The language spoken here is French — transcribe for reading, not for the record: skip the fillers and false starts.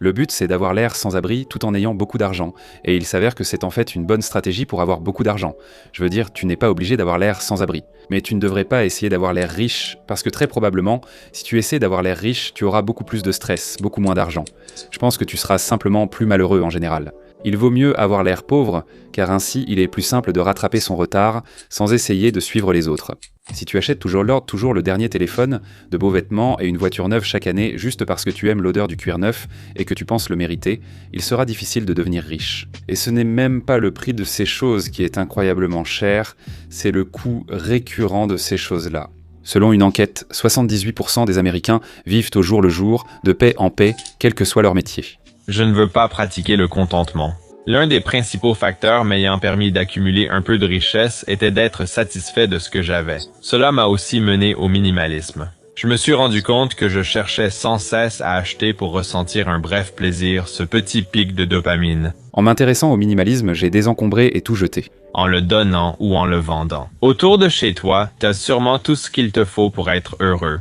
Le but, c'est d'avoir l'air sans abri tout en ayant beaucoup d'argent. Et il s'avère que c'est en fait une bonne stratégie pour avoir beaucoup d'argent. Je veux dire, tu n'es pas obligé d'avoir l'air sans abri. Mais tu ne devrais pas essayer d'avoir l'air riche, parce que très probablement, si tu essaies d'avoir l'air riche, tu auras beaucoup plus de stress, beaucoup moins d'argent. Je pense que tu seras simplement plus malheureux en général. Il vaut mieux avoir l'air pauvre, car ainsi il est plus simple de rattraper son retard sans essayer de suivre les autres. Si tu achètes toujours le dernier téléphone, de beaux vêtements et une voiture neuve chaque année juste parce que tu aimes l'odeur du cuir neuf et que tu penses le mériter, il sera difficile de devenir riche. Et ce n'est même pas le prix de ces choses qui est incroyablement cher, c'est le coût récurrent de ces choses-là. Selon une enquête, 78% des Américains vivent au jour le jour, de paix en paix, quel que soit leur métier. Je ne veux pas pratiquer le contentement. L'un des principaux facteurs m'ayant permis d'accumuler un peu de richesse était d'être satisfait de ce que j'avais. Cela m'a aussi mené au minimalisme. Je me suis rendu compte que je cherchais sans cesse à acheter pour ressentir un bref plaisir, ce petit pic de dopamine. En m'intéressant au minimalisme, j'ai désencombré et tout jeté. En le donnant ou en le vendant. Autour de chez toi, t'as sûrement tout ce qu'il te faut pour être heureux.